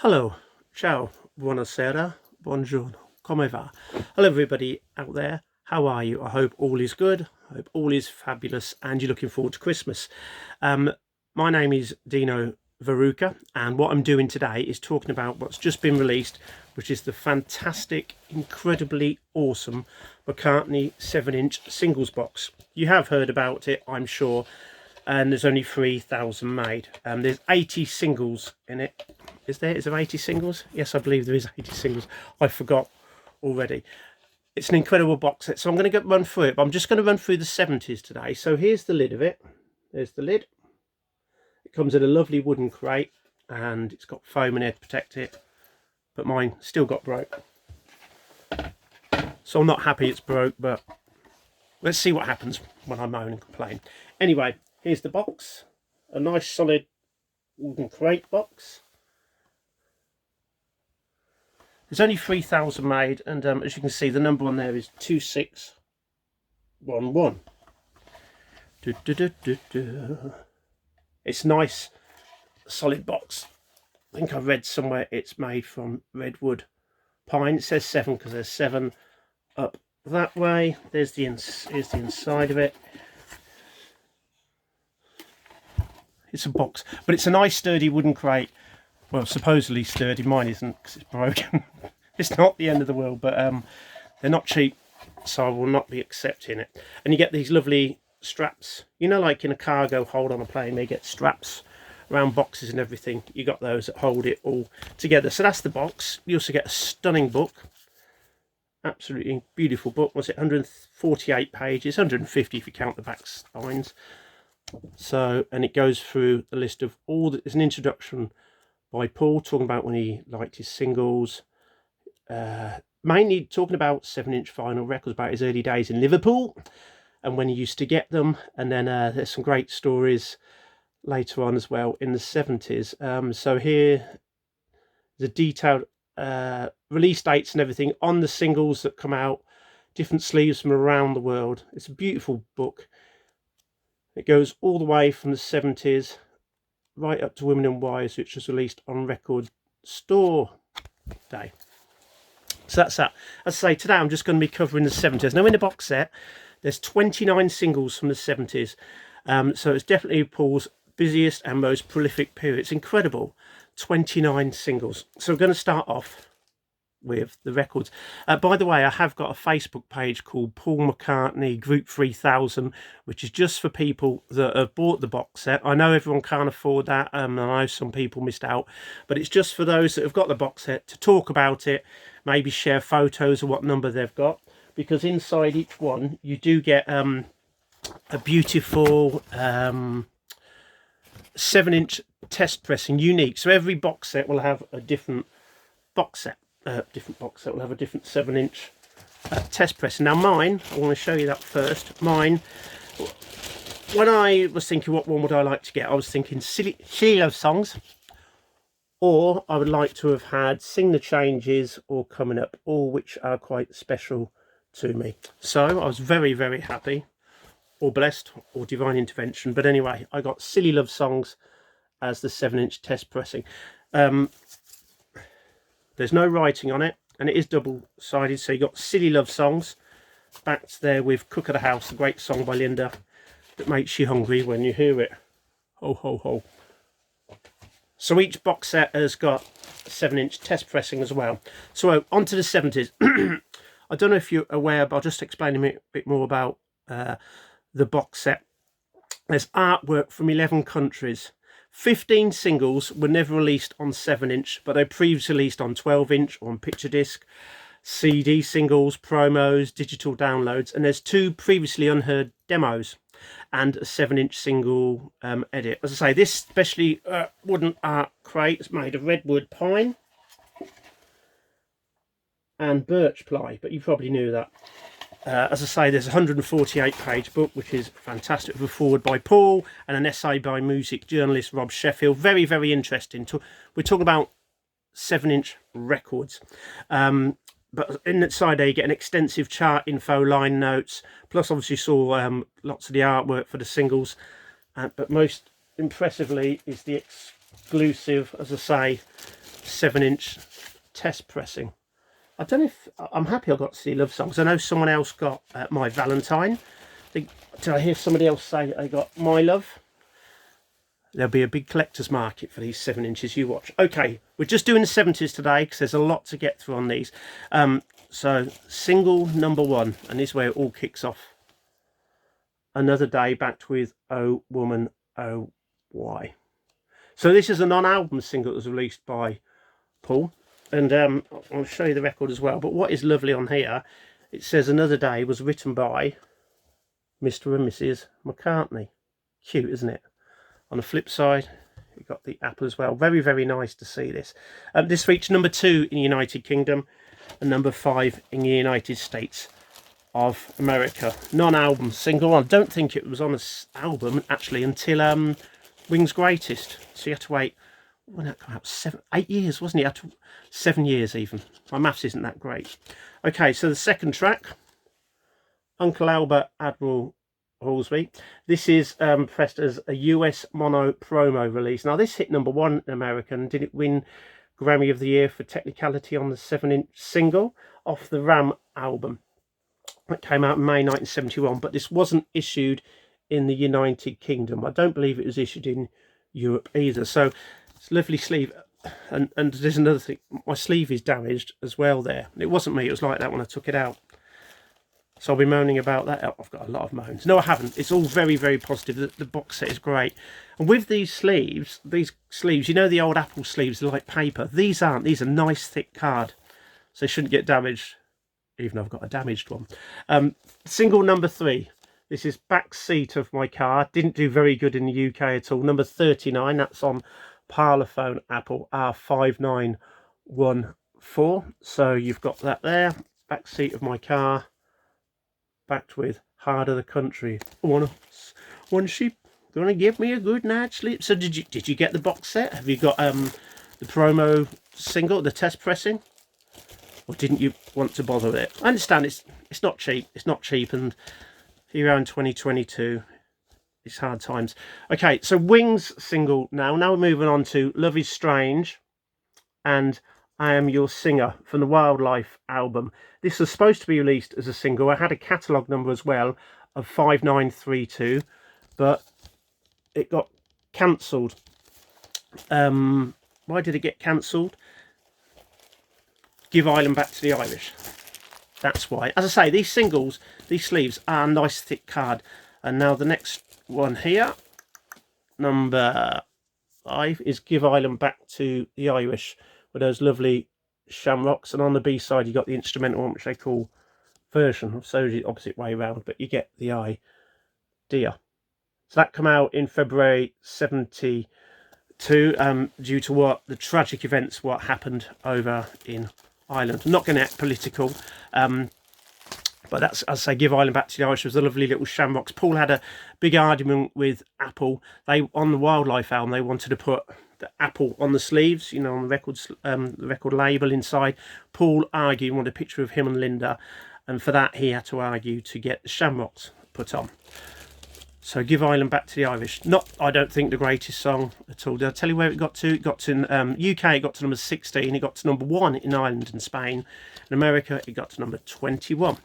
Hello, ciao, buonasera, buongiorno, come va? Hello everybody out there, how are you? I hope all is good, I hope all is fabulous and you're looking forward to Christmas. My name is Dino Veruca and what I'm doing today is talking about what's just been released, which is the fantastic, incredibly awesome McCartney 7-inch singles box. You have heard about it, I'm sure, and there's only 3,000 made. There's 80 singles in it. Is there 80 singles? Yes, I believe there is 80 singles. I forgot already. It's an incredible box set, so I'm going to run through it, but I'm just going to run through the 70s today. So here's the lid of it. There's the lid. It comes in a lovely wooden crate and it's got foam in there to protect it, but mine still got broke. So I'm not happy it's broke, but let's see what happens when I moan and complain. Anyway, here's the box, a nice solid wooden crate box. There's only 3,000 made, and as you can see, the number on there is 2611. It's nice, solid box. I think I read somewhere it's made from redwood pine. It says 7 because there's 7 up that way. Here's the inside of it. It's a box, but it's a nice sturdy wooden crate. Well, supposedly sturdy. Mine isn't because it's broken. It's not the end of the world, but they're not cheap, so I will not be accepting it. And you get these lovely straps. You know, like in a cargo hold on a plane, they get straps around boxes and everything. You got those that hold it all together. So that's the box. You also get a stunning book. Absolutely beautiful book. Was it 148 pages? 150 if you count the back spines. So, and it goes through the list of all the, there's an introduction by Paul talking about when he liked his singles, mainly talking about 7-inch vinyl records, about his early days in Liverpool and when he used to get them. And then there's some great stories later on as well in the 70s. So here the detailed release dates and everything on the singles that come out, different sleeves from around the world. It's a beautiful book. It goes all the way from the 70s right up to Women and Wives, which was released on Record Store Day. So that's that. As I say, today I'm just going to be covering the 70s. Now in the box set, there's 29 singles from the 70s. So it's definitely Paul's busiest and most prolific period. It's incredible. 29 singles. So we're going to start off with the records. By the way, I have got a Facebook page called Paul McCartney Group 3000, which is just for people that have bought the box set. I know everyone can't afford that, and I know some people missed out, but it's just for those that have got the box set to talk about it, maybe share photos of what number they've got, because inside each one you do get a beautiful 7-inch test pressing, unique. So every box set will have a different box set. Will have a different 7-inch test press. Now mine, I want to show you that first. Mine, when I was thinking what one would I like to get, I was thinking silly love songs, or I would like to have had Sing the Changes or Coming Up, all which are quite special to me. So I was very, very happy, or blessed, or divine intervention. But anyway, I got Silly Love Songs as the 7-inch test pressing. There's no writing on it, and it is double-sided, so you got Silly Love Songs backed there with Cook of the House, a great song by Linda that makes you hungry when you hear it. Ho, ho, ho. So each box set has got 7-inch test pressing as well. So on to the 70s. I don't know if you're aware, but I'll just explain a bit more about the box set. There's artwork from 11 countries. 15 singles were never released on 7-inch, but they previously released on 12-inch or on picture disc, CD singles, promos, digital downloads, and there's 2 previously unheard demos and a 7-inch single edit. As I say, this specially wooden art crate is made of redwood pine and birch ply, but you probably knew that. As I say, there's a 148 page book, which is fantastic, with a forward by Paul and an essay by music journalist Rob Sheffield. Very, very interesting. We're talking about 7-inch records. But inside there you get an extensive chart info, line notes, plus obviously saw lots of the artwork for the singles. But most impressively is the exclusive, as I say, 7-inch test pressing. I don't know if I'm happy I got to see Love Songs. I know someone else got My Valentine. Did I hear somebody else say I got My Love? There'll be a big collector's market for these 7 inches. You watch. Okay, we're just doing the 70s today because there's a lot to get through on these. So single number 1, and this is where it all kicks off. Another Day, backed with Oh Woman, Oh Why. So this is a non-album single that was released by Paul. And I'll show you the record as well. But what is lovely on here, it says Another Day was written by Mr. and Mrs. McCartney. Cute, isn't it? On the flip side, you've got the Apple as well. Very, very nice to see this. This reached number 2 in the United Kingdom and number 5 in the United States of America. Non-album single. I don't think it was on an album, actually, until Wings Greatest. So you had to wait, when that came out, 8 years, wasn't it? 7 years even. My maths isn't that great. Okay, so the second track, Uncle Albert Admiral Halsey. This is pressed as a US mono promo release. Now this hit number 1 in America, and did it win Grammy of the Year for technicality on the 7-inch single off the Ram album that came out in May 1971, but this wasn't issued in the United Kingdom. I don't believe it was issued in Europe either. So it's a lovely sleeve, and there's another thing, my sleeve is damaged as well there. It wasn't me, it was like that when I took it out. So I'll be moaning about that. Oh, I've got a lot of moans. No, I haven't. It's all very, very positive. The box set is great. And with these sleeves, you know the old Apple sleeves, they're like paper. These aren't. These are nice, thick card. So they shouldn't get damaged, even though I've got a damaged one. Single number 3. This is Back Seat of My Car. Didn't do very good in the UK at all. Number 39. That's on Parlophone Apple R5914. So you've got that there. Back Seat of My Car. Backed with Heart of the Country. One sheep gonna give me a good night's sleep. So did you get the box set? Have you got the promo single, the test pressing, or didn't you want to bother with it? I understand it's not cheap. It's not cheap, and here we are in 2022. It's hard times. Okay, so Wings single now. Now we're moving on to Love Is Strange and I Am Your Singer from the Wildlife album. This was supposed to be released as a single. I had a catalogue number as well of 5932, but it got cancelled. Why did it get cancelled? Give Ireland Back to the Irish. That's why. As I say, these singles, these sleeves are nice thick card. And now the next one here, number 5, is Give Ireland Back to the Irish, with those lovely shamrocks, and on the B side you got the instrumental one, which they call version, so the opposite way around, but you get the idea. So that come out in February 72, due to the tragic events what happened over in Ireland. I'm not going to get political, but that's, as I say, Give Ireland Back to the Irish was the lovely little shamrocks. Paul had a big argument with Apple. They, on the Wildlife album, they wanted to put the Apple on the sleeves, you know, on the record label inside. Paul argued, wanted a picture of him and Linda, and for that he had to argue to get the shamrocks put on. So Give Ireland Back to the Irish. Not, I don't think, the greatest song at all. Did I tell you where it got to? It got to UK, it got to number 16. It got to number 1 in Ireland and Spain. In America, it got to number 21.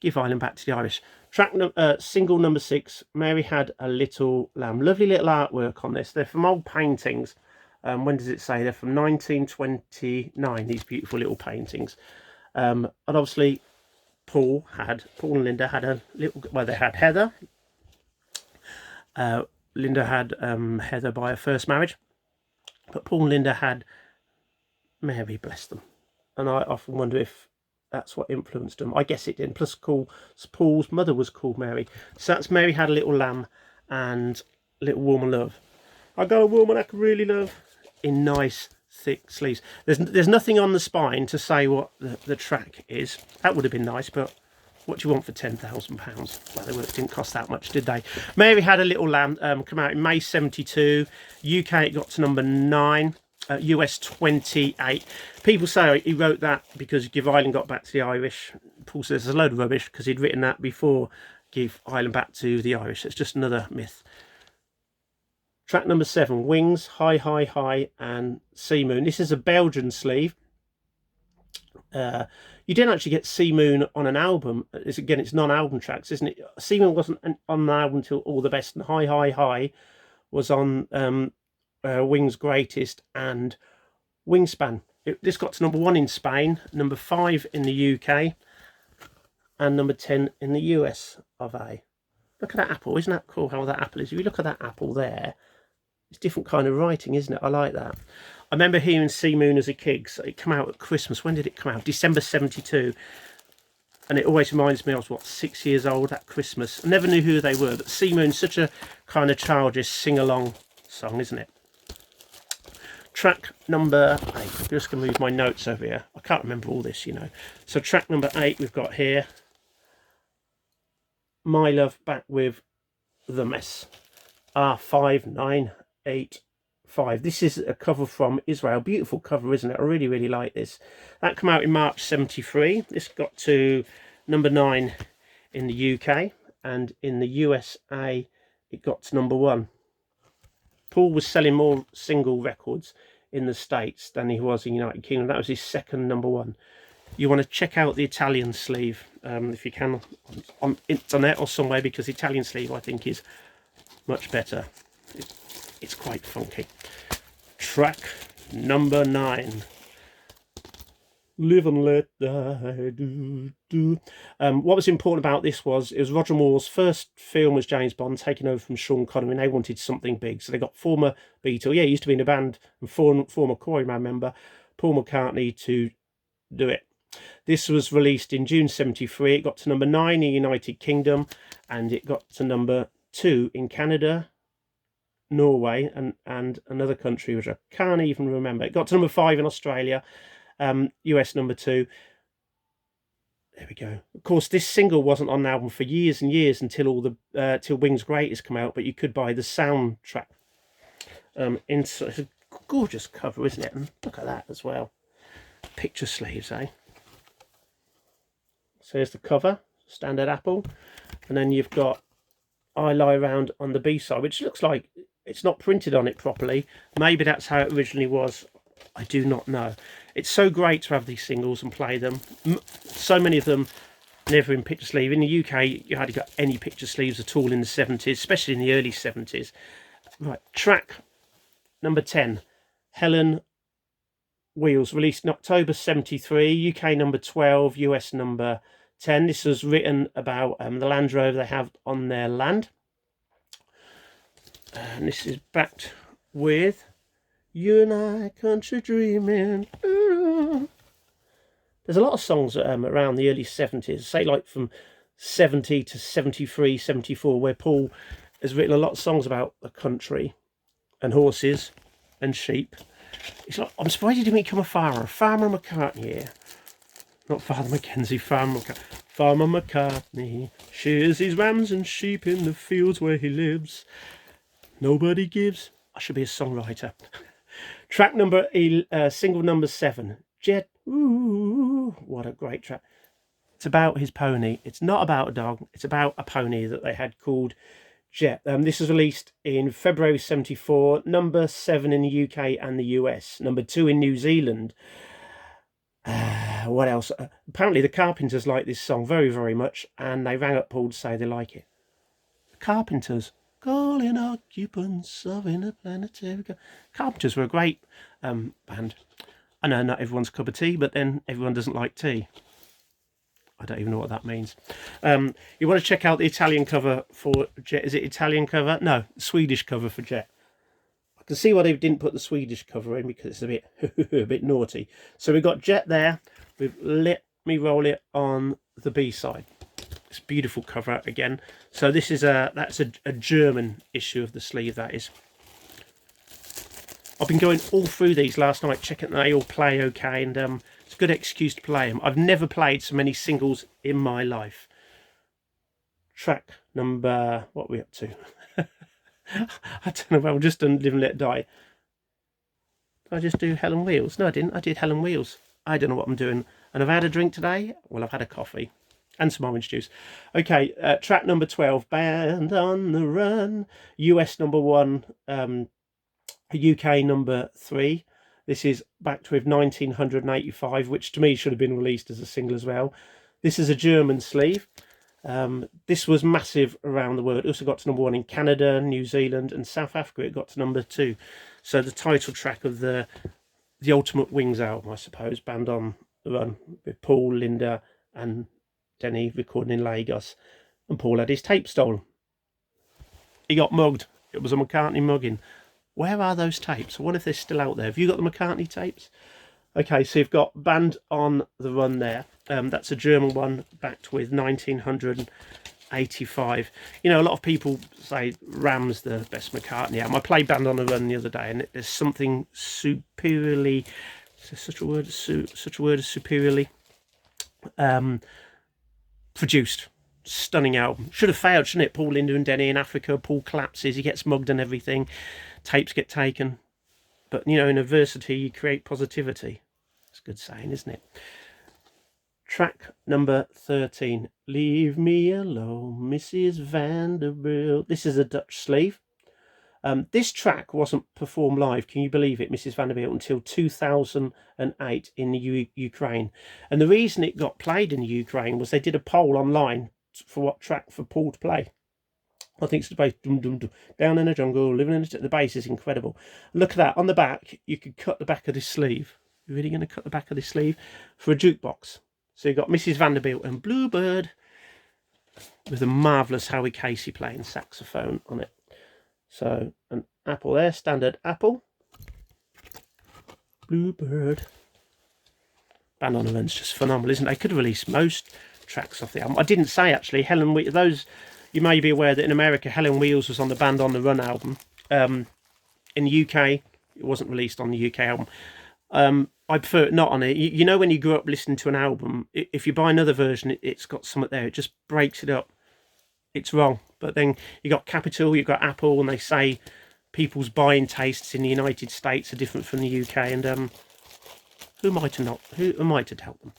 Give Ireland Back to the Irish. Track single number 6, Mary Had a Little Lamb. Lovely little artwork on this. They're from old paintings. When does it say? They're from 1929, these beautiful little paintings. And obviously, Paul and Linda had a little, well, they had Heather. Linda had Heather by her first marriage. But Paul and Linda had Mary, bless them. And I often wonder if that's what influenced them. I guess it did. Plus, Paul's mother was called Mary. So that's Mary Had a Little Lamb and Little Woman Love. I got a woman I could really love in nice, thick sleeves. There's nothing on the spine to say what the track is. That would have been nice, but what do you want for £10,000? Well, they didn't cost that much, did they? Mary Had a Little Lamb come out in May 72. UK, it got to number 9. US 28. People say he wrote that because Give Ireland got back to the Irish. Paul says there's a load of rubbish because he'd written that before Give Ireland Back to the Irish. It's just another myth. Track number 7, Wings, High, High, High, and Sea Moon. This is a Belgian sleeve. You didn't actually get Sea Moon on an album. Again, it's non-album tracks, isn't it? Sea Moon wasn't on the album until All the Best, and High, High, High was on Wings' Greatest and Wingspan. This got to number 1 in Spain, number 5 in the UK, and number 10 in the US of A. Look at that apple. Isn't that cool how that apple is? If you look at that apple there, it's different kind of writing, isn't it? I like that. I remember hearing Sea Moon as a kid. So it came out at Christmas. When did it come out? December 72. And it always reminds me I was, what, 6 years old at Christmas. I never knew who they were, but Sea Moon's such a kind of childish sing-along song, isn't it? Track number 8. I'm just going to move my notes over here. I can't remember all this, you know. So track number 8 we've got here. My Love, back with The Mess. R5985. This is a cover from Israel. Beautiful cover, isn't it? I really, really like this. That came out in March 73. This got to number 9 in the UK, and in the USA it got to number 1. Paul was selling more single records in the States than he was in the United Kingdom. That was his second number 1. You want to check out the Italian sleeve if you can on internet or somewhere, because the Italian sleeve I think is much better. It's quite funky. Track number 9. Live and let die. What was important about this was it was Roger Moore's first film as James Bond, taking over from Sean Connery, and they wanted something big, so they got former Beatle, he used to be in a band, and former Quarryman member Paul McCartney to do it. This was released in June 73. It got to number 9 in the United Kingdom, and it got to number 2 in Canada, Norway, and another country which I can't even remember. It got to number 5 in Australia, US number 2. There we go. Of course, this single wasn't on an album for years and years until till Wings' Greatest come out, but you could buy the soundtrack. It's a gorgeous cover, isn't it? And look at that as well. Picture sleeves, eh? So here's the cover, standard apple, and then you've got I Lie Around on the B-side, which looks like it's not printed on it properly. Maybe that's how it originally was. I do not know. It's so great to have these singles and play them. So many of them never in picture sleeve. In the UK, you hardly got any picture sleeves at all in the 70s, especially in the early 70s. Right, track number 10, Helen Wheels, released in October 73, UK number 12, US number 10. This was written about the Land Rover they have on their land. And this is backed with You and I, Country Dreaming. There's a lot of songs around the early 70s, say like from 70 to 73, 74, where Paul has written a lot of songs about the country and horses and sheep. It's like, I'm surprised he didn't become a farmer. Farmer McCartney here. Not Father Mackenzie, Farmer McCartney. Farmer McCartney shears his rams and sheep in the fields where he lives. Nobody gives. I should be a songwriter. Track number, single number 7. Jet. Ooh, what a great track. It's about his pony. It's not about a dog. It's about a pony that they had called Jet. This was released in February 74, number 7 in the UK and the US, number 2 in New Zealand. What else? Apparently the Carpenters like this song very, very much, and they rang up Paul to say they like it. The Carpenters, calling occupants of interplanetary. Carpenters were a great band. I know not everyone's cup of tea, but then everyone doesn't like tea. I don't even know what that means. You want to check out the Italian cover for Jet. Is it Italian cover? No, Swedish cover for Jet. I can see why they didn't put the Swedish cover in, because it's a bit naughty. So we've got Jet there with Let Me Roll It on the B-side. It's a beautiful cover again. So this is that's a German issue of the sleeve, that is. I've been going all through these last night, checking that they all play okay, and it's a good excuse to play them. I've never played so many singles in my life. Track number, what are we up to? I don't know, I've just done Live and Let Die. Did I just do Helen Wheels? No, I didn't. I did Helen Wheels. I don't know what I'm doing. And I've had a drink today. Well, I've had a coffee. and some orange juice. Okay, track number 12, Band on the Run, US number 1, UK number 3. This is backed with 1985, which to me should have been released as a single as well. This is a German sleeve. This was massive around the world. It also got to number 1 in Canada, New Zealand, and South Africa. It got to number 2. So the title track of the Ultimate Wings album, I suppose, Band on the Run, with Paul, Linda, and Denny recording in Lagos, and Paul had his tape stolen. He got mugged. It was a McCartney mugging. Where are those tapes? I wonder if they're still out there. Have you got the McCartney tapes? Okay, so you've got Band on the Run there. That's a German one, backed with 1985. You know, a lot of people say Ram's the best McCartney album. I played Band on the Run the other day, and there's something superiorly, is there such a word as superiorly produced. Stunning album. Should have failed, shouldn't it? Paul, Linda and Denny in Africa. Paul collapses, he gets mugged and everything. Tapes get taken. But, you know, in adversity, you create positivity. It's a good saying, isn't it? Track number 13, Leave Me Alone, Mrs. Vanderbilt. This is a Dutch sleeve. This track wasn't performed live, can you believe it, Mrs. Vanderbilt, until 2008 in the Ukraine. And the reason it got played in the Ukraine was they did a poll online for what track for Paul to play. I think it's the bass, dum, dum, dum, down in the jungle, living in the bass is incredible. Look at that, on the back, you could cut the back of this sleeve. You're really going to cut the back of this sleeve for a jukebox. So you've got Mrs. Vanderbilt and Bluebird with a marvellous Howie Casey playing saxophone on it. So an apple there, standard apple. Bluebird. Band on the Run's just phenomenal, isn't it? They could have released most tracks off the album. I didn't say actually, those, you may be aware that in America, Helen Wheels was on the Band on the Run album. In the UK, it wasn't released on the UK album. I prefer it not on it. You know when you grew up listening to an album, if you buy another version, it's got something there. It just breaks it up. It's wrong. But then you got Capitol, you've got Apple, and they say people's buying tastes in the United States are different from the UK. And who am I to help them?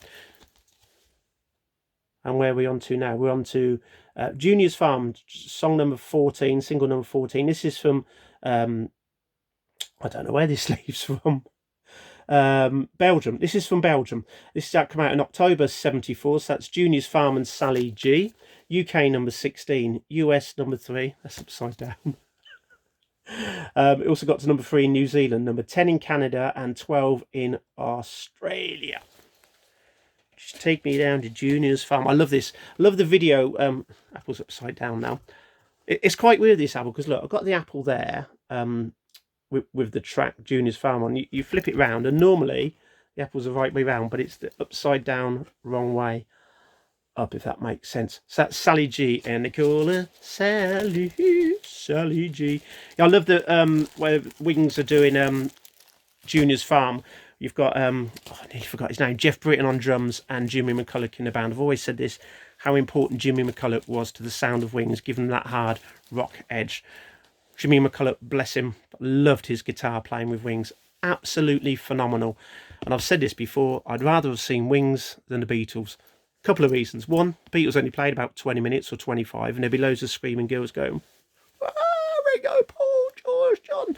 And where are we on to now? We're on to Junior's Farm, song number 14, single number 14. This is from, I don't know where this sleeve's from. Belgium. This is from Belgium. This is come out in October 74, so that's Junior's Farm and Sally G. UK number 16, US number 3. That's upside down. It also got to number 3 in New Zealand, number 10 in Canada, and 12 in Australia. Just take me down to Junior's Farm. I love this. I love the video. Apple's upside down now. It's quite weird, this apple, because look, I've got the apple there with the track Junior's Farm on. You flip it round, and normally the apple's the right way round, but it's the upside down, wrong way up, if that makes sense. So that's Sally G, and they call her Sally G. Yeah, I love the where Wings are doing Junior's Farm. You've got I nearly forgot his name, Jeff Britton on drums and Jimmy McCulloch in the band. I've always said this, how important Jimmy McCulloch was to the sound of Wings, given that hard rock edge. Jimmy McCulloch, bless him, loved his guitar playing with Wings. Absolutely phenomenal. And I've said this before, I'd rather have seen Wings than the Beatles. A couple of reasons. One, the Beatles only played about 20 minutes or 25, and there'd be loads of screaming girls going, Ringo, Paul, George, John,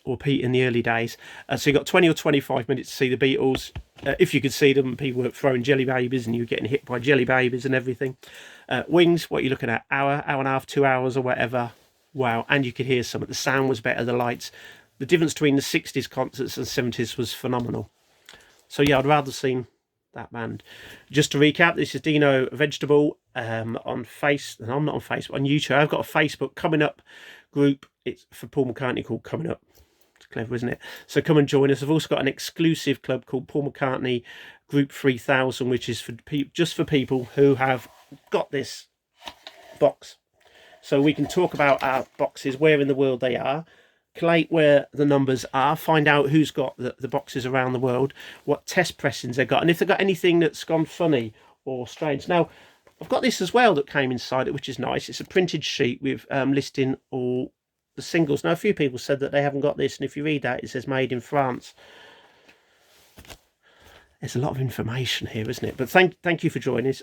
or Pete in the early days. So you got 20 or 25 minutes to see the Beatles. If you could see them, people were throwing jelly babies and you were getting hit by jelly babies and everything. Wings, what are you looking at? Hour and a half, 2 hours or whatever. Wow. And you could hear some. The sound was better, the lights. The difference between the 60s concerts and 70s was phenomenal. So yeah, I'd rather seen that band. Just to recap, this is Dino Vegetable on I'm not on Facebook, on YouTube. I've got a Facebook Coming Up group. It's for Paul McCartney called Coming Up. It's clever, isn't it? So come and join us. I've also got an exclusive club called Paul McCartney Group 3000, which is for just for people who have got this box. So we can talk about our boxes, where in the world they are, collate where the numbers are, find out who's got the boxes around the world, what test pressings they've got, and if they've got anything that's gone funny or strange. Now, I've got this as well that came inside it, which is nice. It's a printed sheet with listing all the singles. Now, a few people said that they haven't got this, and if you read that, it says made in France. There's a lot of information here, isn't it? But thank you for joining us.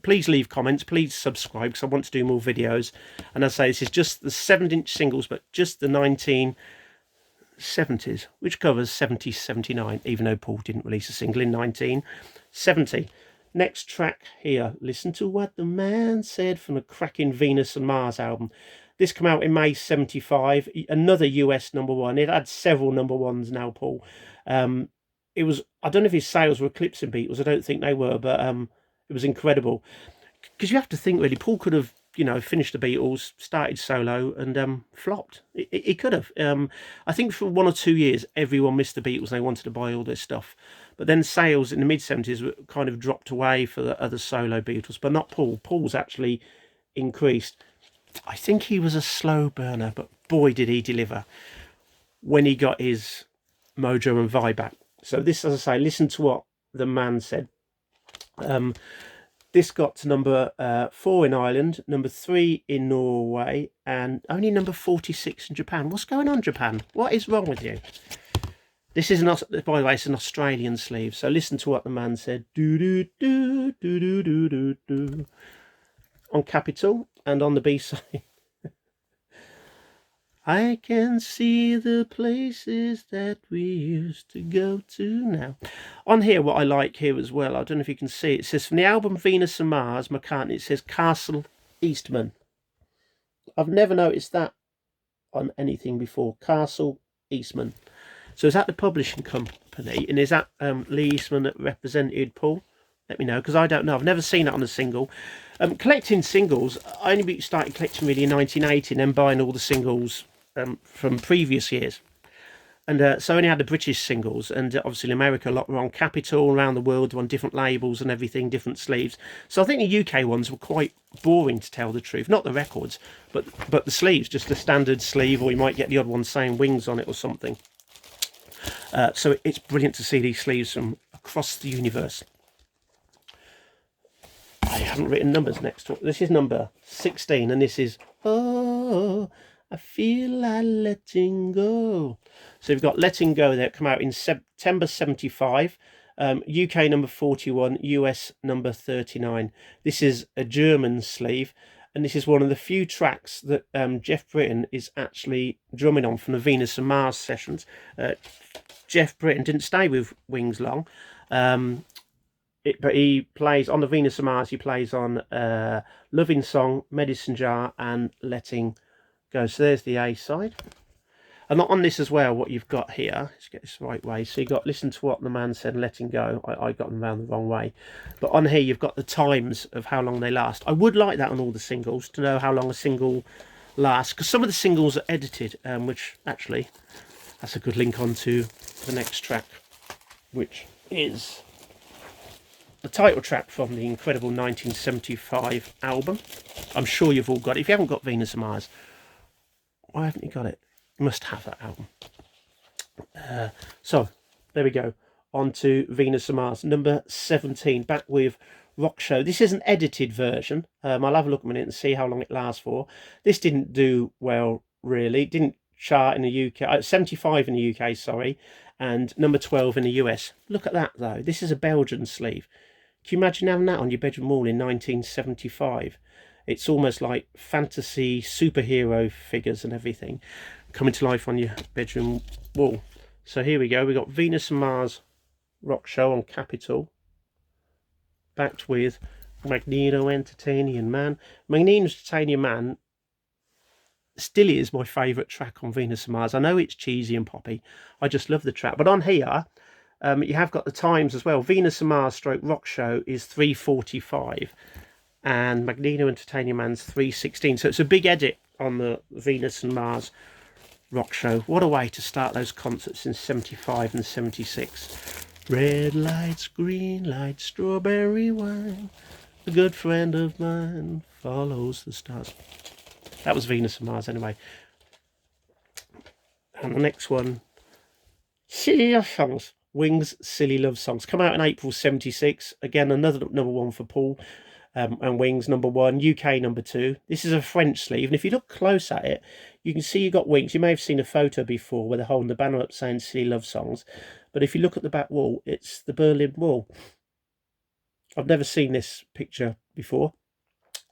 Please leave comments. Please subscribe, because I want to do more videos. And as I say, this is just the 7-inch singles, but just the 1970s, which covers 70, 79, even though Paul didn't release a single in 1970. Next track here, Listen to What the Man Said, from the cracking Venus and Mars album. This came out in May 75, another US #1. It had several #1s now, Paul. It was, I don't know if his sales were eclipsing Beatles, I don't think they were, but it was incredible. Because you have to think, really, Paul could have, finished the Beatles, started solo, and flopped. He could have. I think for 1 or 2 years, everyone missed the Beatles and they wanted to buy all their stuff. But then sales in the mid-70s kind of dropped away for the other solo Beatles, but not Paul. Paul's actually increased. I think he was a slow burner, but boy, did he deliver when he got his mojo and vibe back. So this, as I say, Listen to What the Man Said. This got to number 4 in Ireland, number 3 in Norway, and only number 46 in Japan. What's going on, Japan? What is wrong with you? This is not, by the way, it's an Australian sleeve. So Listen to What the Man Said. Do do do do do do do do. On Capitol, and on the B-side, I can see the places that we used to go to now. On here, what I like here as well, I don't know if you can see, it says from the album Venus and Mars, McCartney, it says Castle Eastman. I've never noticed that on anything before. Castle Eastman. So is that the publishing company? And is that Lee Eastman that represented Paul? Let me know, because I don't know. I've never seen it on a single. Collecting singles, I only started collecting really in 1980, and then buying all the singles from previous years. And so I only had the British singles, and obviously in America a lot were on Capitol, around the world on different labels and everything, different sleeves. So I think the UK ones were quite boring, to tell the truth. Not the records, but the sleeves, just the standard sleeve, or you might get the odd one saying Wings on it or something. So it's brilliant to see these sleeves from across the universe. I haven't written numbers next to it. This is number 16, and this is Oh, I Feel Like Letting Go. So we've got Letting Go there, come out in September 75, UK number 41, US number 39. This is a German sleeve, and this is one of the few tracks that Jeff Britton is actually drumming on from the Venus and Mars sessions. Jeff Britton didn't stay with Wings long, but he plays on the Venus and Mars. He plays on Loving Song, Medicine Jar, and Letting Go. So there's the A side. And on this as well, what you've got here, let's get this the right way. So you've got Listen to What the Man Said and Letting Go. I got them around the wrong way. But on here, you've got the times of how long they last. I would like that on all the singles, to know how long a single lasts, because some of the singles are edited, which actually, that's a good link on to the next track, which is the title track from the incredible 1975 album. I'm sure you've all got it. If you haven't got Venus and Mars, why haven't you got it? You must have that album. So there we go, on to Venus and Mars, number 17, back with Rock Show. This is an edited version. I'll have a look a minute and see how long it lasts for. This didn't do well, really. It didn't chart in the UK. 75 in the UK, sorry, and number 12 in the US. Look at that, though. This is a Belgian sleeve. Can you imagine having that on your bedroom wall in 1975? It's almost like fantasy superhero figures and everything coming to life on your bedroom wall. So here we go. We got Venus and Mars Rock Show on Capitol, backed with Magneto Entertainian Man. Magneto Entertainian Man still is my favourite track on Venus and Mars. I know it's cheesy and poppy. I just love the track. But on here, you have got the times as well. Venus and Mars stroke Rock Show is 3:45, and Magneto Entertainian Man's 3:16. So it's a big edit on the Venus and Mars Rock Show. What a way to start those concerts in 75 and 76. Red lights, green lights, strawberry wine. A good friend of mine follows the stars. That was Venus and Mars anyway. And the next one, Silly Love Songs. Wings, Silly Love Songs. Come out in April 76. Again, another #1 for Paul. and Wings #1, UK #2. This is a French sleeve, and if you look close at it, you can see you got Wings. You may have seen a photo before where they're holding the banner up saying Silly Love Songs, but if you look at the back wall, it's the Berlin Wall. I've never seen this picture before.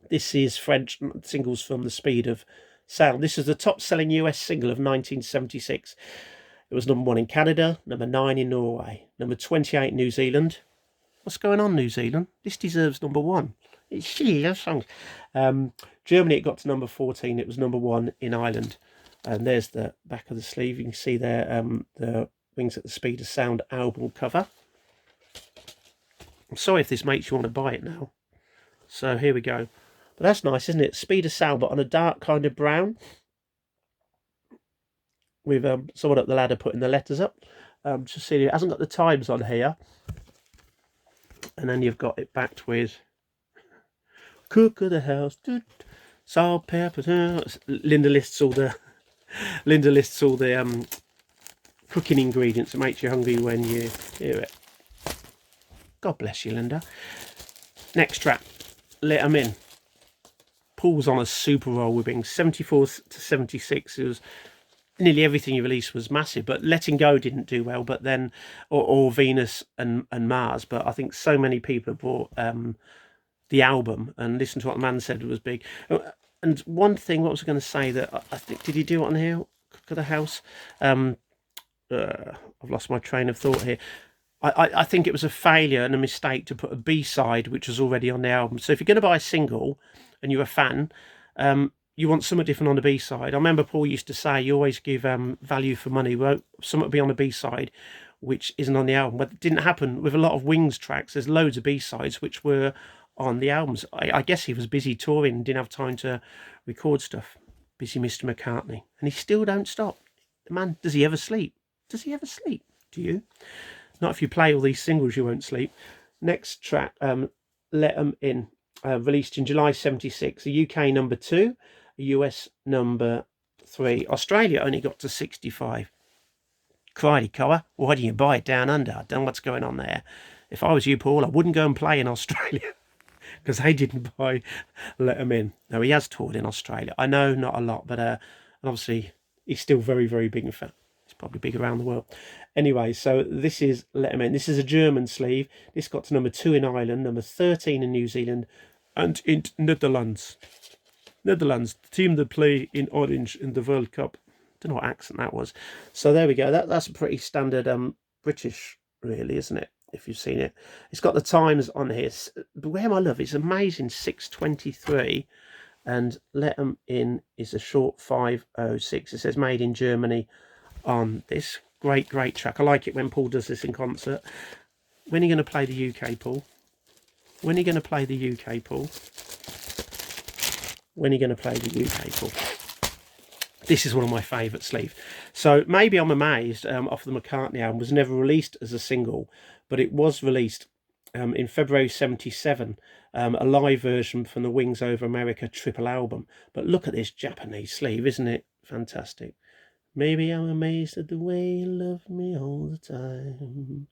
This is French singles from The Speed of Sound. This is the top-selling US single of 1976. It was #1 in Canada, #9 in Norway, #28 in New Zealand. What's going on, New Zealand? This deserves #1. It's Silly Love Songs. Germany, it got to #14. It was #1 in Ireland. And there's the back of the sleeve. You can see there the Wings at the Speed of Sound album cover. I'm sorry if this makes you want to buy it now. So here we go. But that's nice, isn't it? Speed of Sound, but on a dark kind of brown. With someone up the ladder putting the letters up. Just see, it hasn't got the times on here. And then you've got it backed with Cook of the House, salt, pepper. Linda lists all the cooking ingredients. It makes you hungry when you hear it. God bless you, Linda. Next track, Let 'Em In. Paul's on a super roll with being 74 to 76. It was nearly everything he released was massive, but Letting Go didn't do well. But then, or Venus and Mars. But I think so many people have bought the album and listened to what the man said was big. And one thing, what was I going to say that I think, did he do it on here? Cook of the House? I've lost my train of thought here. I think it was a failure and a mistake to put a B-side, which was already on the album. So if you're going to buy a single and you're a fan, you want something different on the B-side. I remember Paul used to say, you always give value for money. Well, something will be on the B-side, which isn't on the album. But it didn't happen with a lot of Wings tracks. There's loads of B-sides which were on the albums. I guess he was busy touring and didn't have time to record stuff. Busy Mr. McCartney. And he still don't stop. The man, does he ever sleep? Does he ever sleep? Do you? Not if you play all these singles, you won't sleep. Next track, Let 'Em In, released in July 76. A UK #2, a US #3. Australia only got to 65. Crikey, Coa, why do you buy it down under? I don't know what's going on there. If I was you, Paul, I wouldn't go and play in Australia because they didn't buy Let 'Em In. No, he has toured in Australia. I know, not a lot, but obviously he's still very, very big in fact. Probably big around the world. Anyway, so this is Let 'Em In. This is a German sleeve. This got to #2 in Ireland, #13 in New Zealand, and in Netherlands. Netherlands, the team that play in orange in the World Cup. Don't know what accent that was. So there we go. That's a pretty standard British, really, isn't it? If you've seen it. It's got the times on here. Beware My Love is amazing, 6:23. And Let 'Em In is a short 5:06. It says made in Germany on this. Great track. I like it when Paul does this in concert. When are you going to play the UK, Paul? When are you going to play the UK, Paul? When are you going to play the UK, Paul? This is one of my favourite sleeves. So maybe I'm amazed, off the McCartney album, was never released as a single, but it was released in February 77, a live version from the Wings Over America triple album. But look at this Japanese sleeve, isn't it fantastic? Maybe I'm amazed at the way you love me all the time.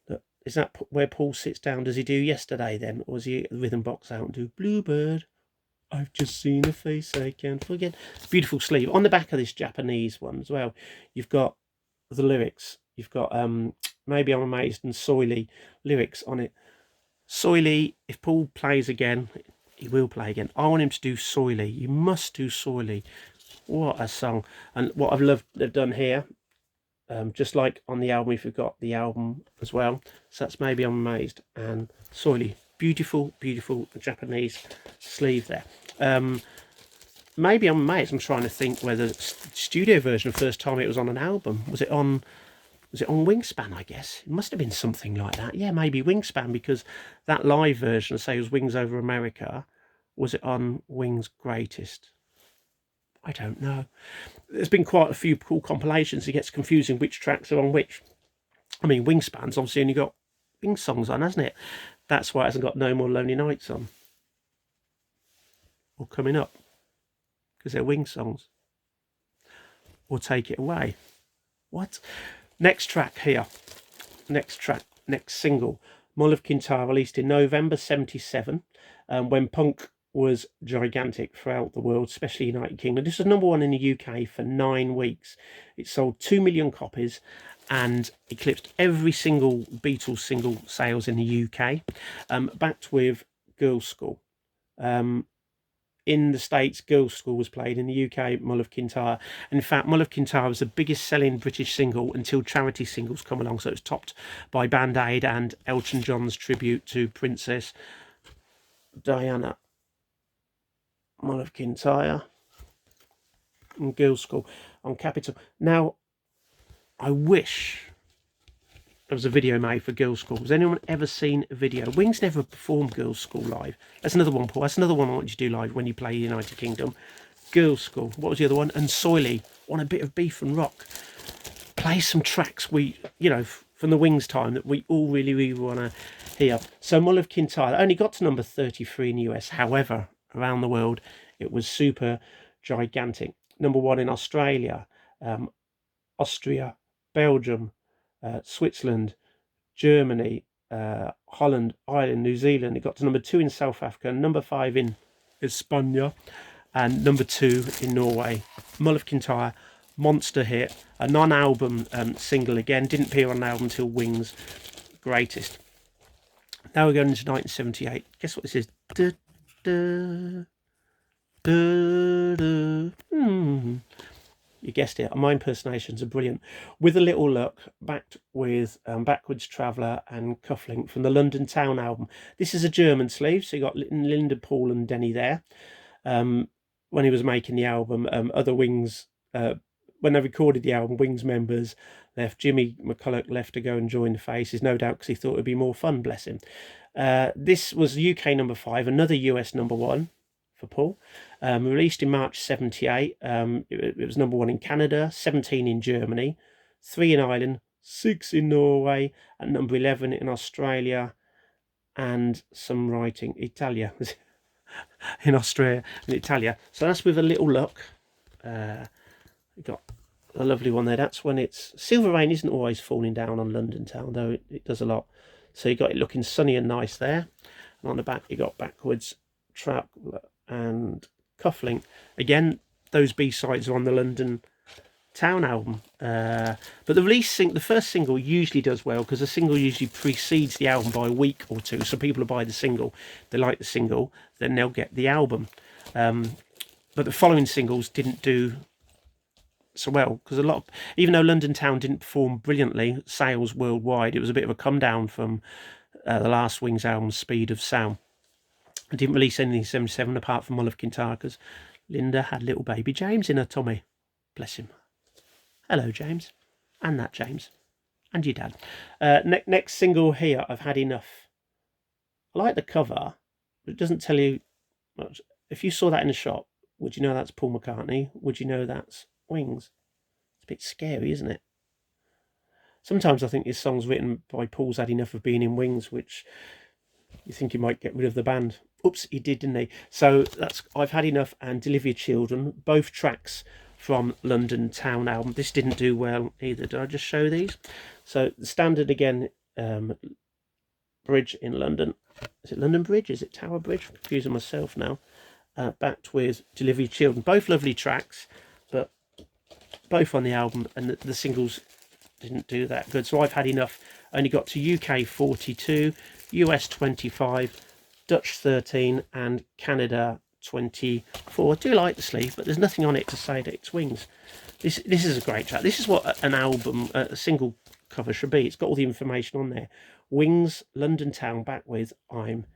Look, is that where Paul sits down? Does he do Yesterday then? Or does he get the rhythm box out and do Bluebird? I've just seen a face I can't forget. Beautiful sleeve. On the back of this Japanese one as well, you've got the lyrics. You've got Maybe I'm Amazed and Soily lyrics on it. Soily, if Paul plays again, he will play again. I want him to do Soily. You must do Soily. What a song. And what I've loved they've done here, just like on the album, if you've got the album as well. So that's Maybe I'm Amazed and Soily. Beautiful Japanese sleeve there. Maybe I'm Amazed. I'm trying to think whether the studio version, the first time it was on an album, was it on Wingspan, I guess? It must have been something like that. Yeah, maybe Wingspan, because that live version, say it was Wings Over America, was it on Wings Greatest? I don't know. There's been quite a few cool compilations. It gets confusing which tracks are on which. I mean, Wingspan's obviously only got Wings songs on, hasn't it? That's why it hasn't got No More Lonely Nights on. Or Coming Up. Because they're Wings songs. Or Take It Away. What? Next track here. Next single. Mull of Kintyre, released in November 77, when punk was gigantic throughout the world, especially United Kingdom. This was #1 in the UK for 9 weeks. It sold 2 million copies and eclipsed every single Beatles single sales in the UK, backed with Girls' School. In the States, Girls' School was played. In the UK, Mull of Kintyre. And in fact, Mull of Kintyre was the biggest selling British single until charity singles come along. So it was topped by Band Aid and Elton John's tribute to Princess Diana. Mull of Kintyre and Girls' School on Capitol. Now, I wish there was a video made for Girls' School. Has anyone ever seen a video? Wings never performed Girls' School live. That's another one, Paul. That's another one I want you to do live when you play United Kingdom. Girls' School. What was the other one? And Soily on a bit of beef and rock. Play some tracks from the Wings time that we all really want to hear. So Mull of Kintyre only got to number 33 in the US. However, around the world, it was super gigantic. #1 in Australia, Austria, Belgium, Switzerland, Germany, Holland, Ireland, New Zealand. It got to #2 in South Africa, #5 in España, and #2 in Norway. Mull of Kintyre, monster hit, a non-album single again. Didn't appear on an album until Wings' Greatest. Now we're going into 1978. Guess what this is? Da, da, da, da. You guessed it. My impersonations are brilliant. With a Little Luck, backed with Backwards Traveller and Cufflink from the London Town album. This is a German sleeve, so you got Linda, Paul and Denny there. When he was making the album, other Wings, when they recorded the album, Wings members left. Jimmy McCulloch left to go and join the Faces, no doubt because he thought it'd be more fun, bless him. This was UK #5, another US #1 for Paul. Released in March 78. It was #1 in Canada, 17 in Germany, 3 in Ireland, 6 in Norway, and number 11 in Australia, and some writing Italia in Austria and Italia. So that's With a Little Luck. We got a lovely one there. That's when it's Silver Rain isn't always falling down on London Town, though it does a lot. So you got it looking sunny and nice there, and on the back you got Backwards Traveller and Cufflink. Again, those B-sides are on the London Town album. But the first single usually does well because the single usually precedes the album by a week or two. So people will buy the single, they like the single, then they'll get the album. But the following singles didn't do so well because even though London Town didn't perform brilliantly, sales worldwide, it was a bit of a come down from the last Wings album, Speed of Sound. I didn't release anything in 77 apart from Mull of Kintyre because Linda had little baby James in her tummy. Bless him. Hello, James. And that James. And your dad. Next single here, I've Had Enough. I like the cover, but it doesn't tell you much. If you saw that in the shop, would you know that's Paul McCartney? Would you know that's Wings? It's a bit scary, isn't it? Sometimes I think this song's written by Paul's had enough of being in Wings, which you think he might get rid of the band. Oops, he did, didn't he? So that's I've Had Enough and Deliver Your Children, both tracks from London Town album. This didn't do well either. Did I just show these? So the standard again, Bridge in London. Is it London Bridge? Is it Tower Bridge? I'm confusing myself now. Backed with Deliver Your Children. Both lovely tracks, but both on the album, and the singles didn't do that good. So I've Had Enough only got to UK 42, US 25, Dutch 13, and Canada 24. I do like the sleeve, but there's nothing on it to say that it's Wings. This is a great track. This is what an album, a single cover should be. It's got all the information on there. Wings, London Town, back with I'm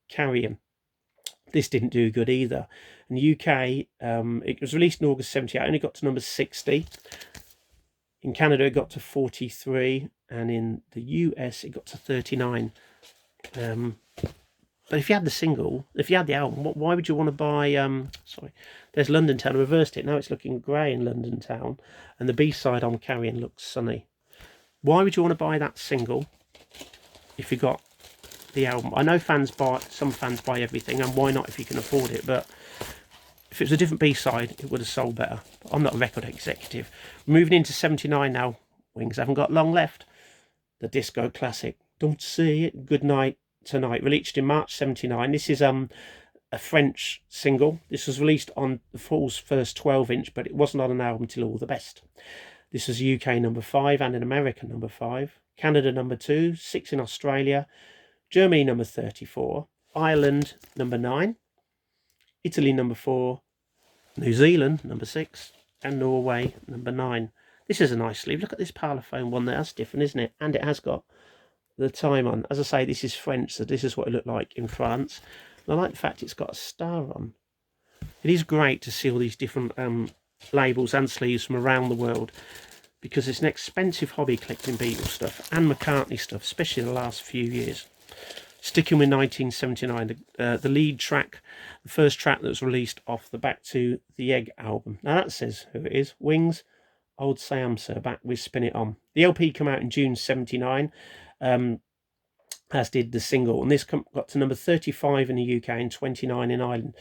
Carrying. This didn't do good either. In the UK, it was released in August 78. Only got to number 60. In Canada, it got to 43, and in the US, it got to 39. But if you had the single, if you had the album, why would you want to buy? Sorry, there's London Town. I reversed it. Now it's looking grey in London Town, and the B-side I'm Carrying looks sunny. Why would you want to buy that single if you got the album? I know some fans buy everything, and why not if you can afford it? But if it was a different B-side, it would have sold better. But I'm not a record executive. Moving into 79 now. Wings haven't got long left. The disco classic, Don't Say It Goodnight Tonight, released in March 79. This is a French single. This was released on the Fall's first 12-inch, but it wasn't on an album till All the Best. This was UK number 5 and an American number 5. Canada number 2, 6 in Australia. Germany number 34. Ireland number 9. Italy number 4. New Zealand number 6. And Norway number 9. This is a nice sleeve. Look at this Parlophone one there. That's different, isn't it? And it has got the time on. As I say, this is French, so this is what it looked like in France. And I like the fact it's got a star on. It is great to see all these different labels and sleeves from around the world, because it's an expensive hobby collecting Beatles stuff and McCartney stuff, especially the last few years. Sticking with 1979, the lead track, the first track that was released off the Back to the Egg album. Now that says who it is. Wings, Old Sam Sir, back with Spin It On. The LP came out in June 79, as did the single, and this got to number 35 in the UK and 29 in Ireland.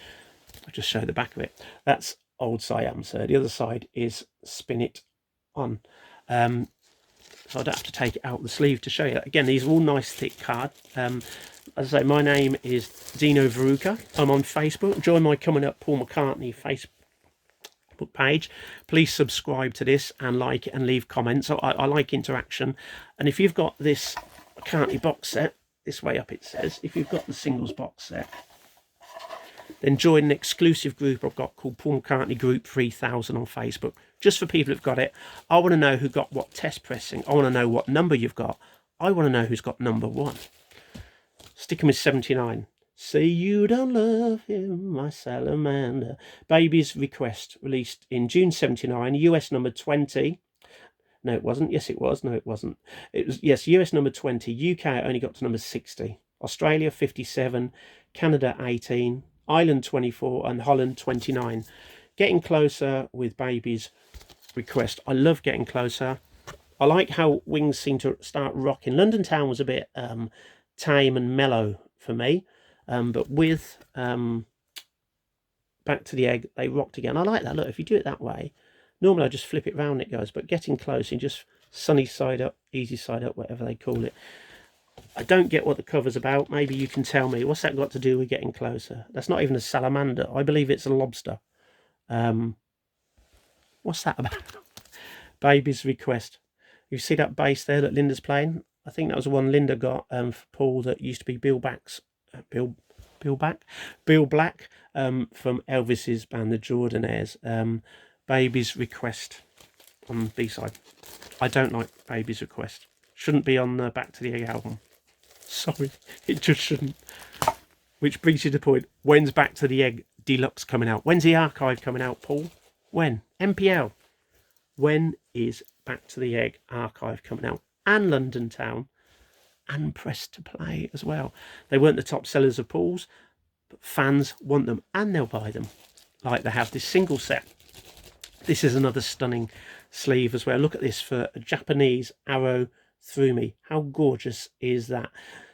I'll just show the back of it. That's Old Siam Sir. The other side is Spin It On. So I don't have to take it out of the sleeve to show you. Again, these are all nice thick card. As I say, my name is Dino Veruca. I'm on Facebook. Join my Coming Up Paul McCartney Facebook page. Please subscribe to this and like it and leave comments. I like interaction. And if you've got this McCartney box set, this way up it says, if you've got the singles box set, then join an exclusive group I've got called Paul McCartney Group 3000 on Facebook, just for people who've got it. I want to know who got what test pressing. I want to know what number you've got. I want to know who's got number 1. Sticking with 79. Say You Don't Love Him, My Salamander. Baby's Request, released in June 79, US number 20. No, it wasn't. Yes, it was. No, it wasn't. It was, yes, US number 20. UK only got to number 60. Australia 57. Canada 18. Ireland 24 and Holland 29. Getting Closer with Baby's Request. I love Getting Closer. I like how Wings seem to start rocking. London Town was a bit tame and mellow for me, but with Back to the Egg, they rocked again. I like that. Look, if you do it that way, normally I just flip it round, it goes, but Getting Closer, just sunny side up, easy side up, whatever they call it. I don't get what the cover's about. Maybe you can tell me. What's that got to do with Getting Closer? That's not even a salamander. I believe it's a lobster. What's that about? Baby's Request. You see that bass there that Linda's playing? I think that was the one Linda got for Paul, that used to be Bill Black from Elvis's band, the Jordanaires. Baby's Request on B-side. I don't like Baby's Request. Shouldn't be on the Back to the Egg album. Sorry, it just shouldn't. Which brings you to the point. When's Back to the Egg Deluxe coming out? When's the archive coming out, Paul? When? MPL. When is Back to the Egg archive coming out? And London Town. And Press to Play as well. They weren't the top sellers of Paul's, but fans want them and they'll buy them. Like they have this single set. This is another stunning sleeve as well. Look at this for a Japanese Arrow Through Me. How gorgeous is that?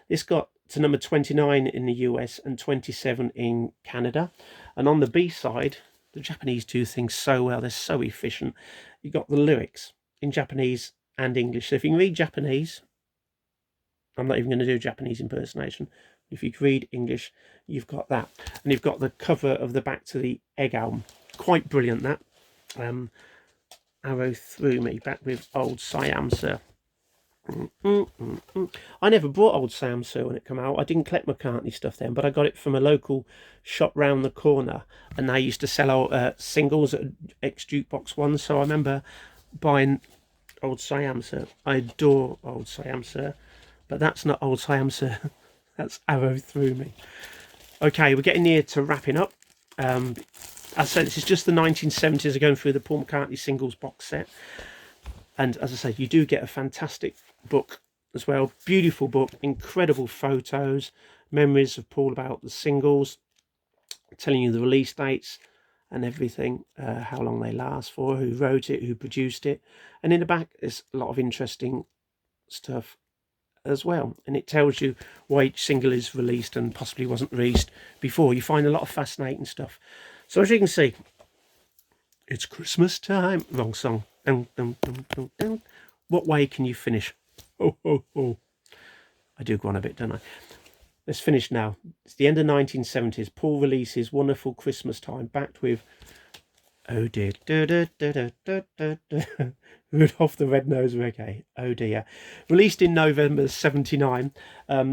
This got to number 29 in the US and 27 in Canada. And on the B side, the Japanese do things so well. They're so efficient. You got the lyrics in Japanese and English. So if you can read Japanese, I'm not even going to do a Japanese impersonation. If you can read English, you've got that. And you've got the cover of the Back to the Egg album. Quite brilliant, that. Arrow Through Me, back with Old Siam Sir. I never bought Old Sam Sir when it came out. I didn't collect McCartney stuff then, but I got it from a local shop round the corner, and they used to sell singles at ex-jukebox ones. So I remember buying Old Siam Sir. I adore Old Siam Sir, but that's not Old Siam Sir. That's Arrow Through Me. Okay, we're getting near to wrapping up. As I said, this is just the 1970s. Are going through the Paul McCartney singles box set. And as I said, you do get a fantastic book as well. Beautiful book, incredible photos, memories of Paul about the singles, telling you the release dates and everything, how long they last for, who wrote it, who produced it. And in the back, there's a lot of interesting stuff as well. And it tells you why each single is released and possibly wasn't released before. You find a lot of fascinating stuff. So as you can see, it's Christmas time. Wrong song. Dun, dun, dun, dun, dun. What way can you finish? Oh, oh, oh. I do go on a bit, don't I? Let's finish now. It's the end of 1970s. Paul releases Wonderful Christmas Time, backed with Oh dear, Rudolph the Red-Nosed Reggae. Oh dear. Released in November '79.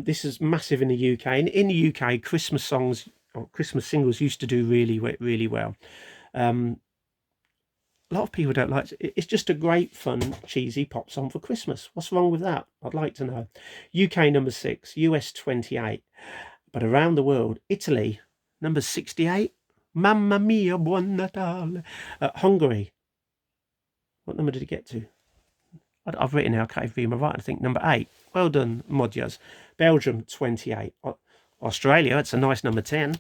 This is massive in the UK. In the UK, Christmas songs or Christmas singles used to do really well. A lot of people don't like it. It's just a great, fun, cheesy pop song for Christmas. What's wrong with that? I'd like to know. UK number 6, US 28. But around the world, Italy number 68. Mamma mia, buon Natale. Hungary. What number did it get to? I've written here, I can't even read my writing. I think number 8. Well done, Modjas. Belgium, 28. Australia, it's a nice number 10.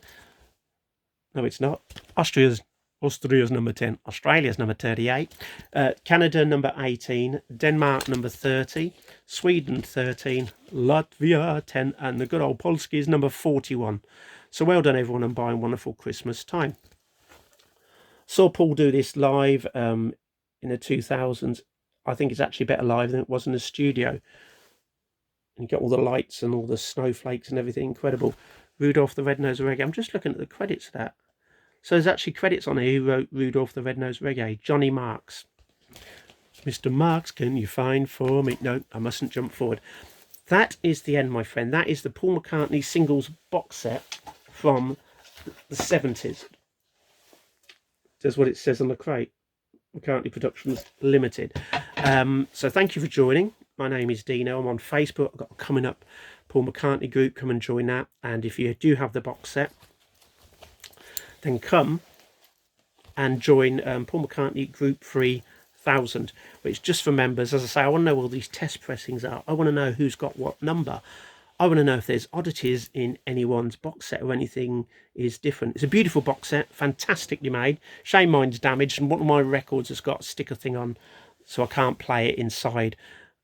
No, it's not. Austria's number 10. Australia's number 38. Canada, number 18. Denmark, number 30. Sweden, 13. Latvia, 10. And the good old Polski is number 41. So well done, everyone, on buying Wonderful Christmas Time. Saw Paul do this live in the 2000s. I think it's actually better live than it was in the studio. And you get all the lights and all the snowflakes and everything. Incredible. Rudolph the Red-Nosed Reggae. I'm just looking at the credits of that. So there's actually credits on here who wrote Rudolph the Red-Nosed Reggae. Johnny Marks. Mr. Marks, can you find for me? No, I mustn't jump forward. That is the end, my friend. That is the Paul McCartney singles box set from the 70s. That's what it says on the crate. McCartney Productions Limited. So thank you for joining. My name is Dino. I'm on Facebook. I've got a coming up Paul McCartney group. Come and join that. And if you do have the box set, then come and join Paul McCartney Group 3000, which just for members. As I say, I want to know all these test pressings are. I want to know who's got what number. I want to know if there's oddities in anyone's box set or anything is different. It's a beautiful box set, fantastically made. Shame mine's damaged, and one of my records has got a sticker thing on, so I can't play it inside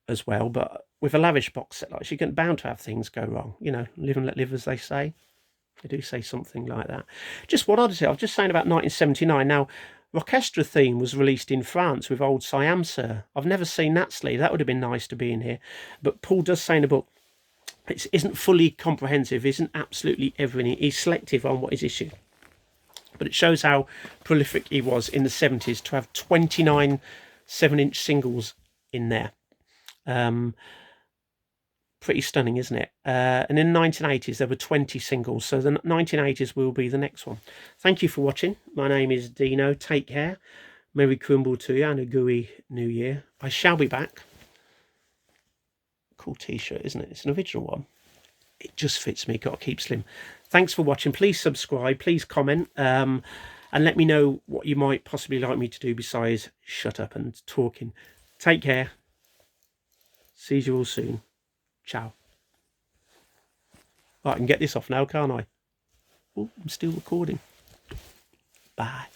as well. But with a lavish box set like this, you're bound to have things go wrong. You know, live and let live, as they say. They do say something like that. Just what oddity, I was just saying about 1979. Now, Rockestra Theme was released in France with Old Siam Sir. I've never seen that sleeve. That would have been nice to be in here. But Paul does say in the book, it isn't fully comprehensive, isn't absolutely everything. He's selective on what is issued. But it shows how prolific he was in the 70s to have 29 7-inch singles in there. Pretty stunning, isn't it? And in the 1980s, there were 20 singles. So the 1980s will be the next one. Thank you for watching. My name is Dino. Take care. Merry Crumble to you and a gooey new year. I shall be back. Cool t-shirt, isn't it? It's an original one. It just fits me. Got to keep slim. Thanks for watching. Please subscribe. Please comment. And let me know what you might possibly like me to do besides shut up and talking. Take care. See you all soon. Ciao. Right, I can get this off now, can't I? Oh, I'm still recording. Bye.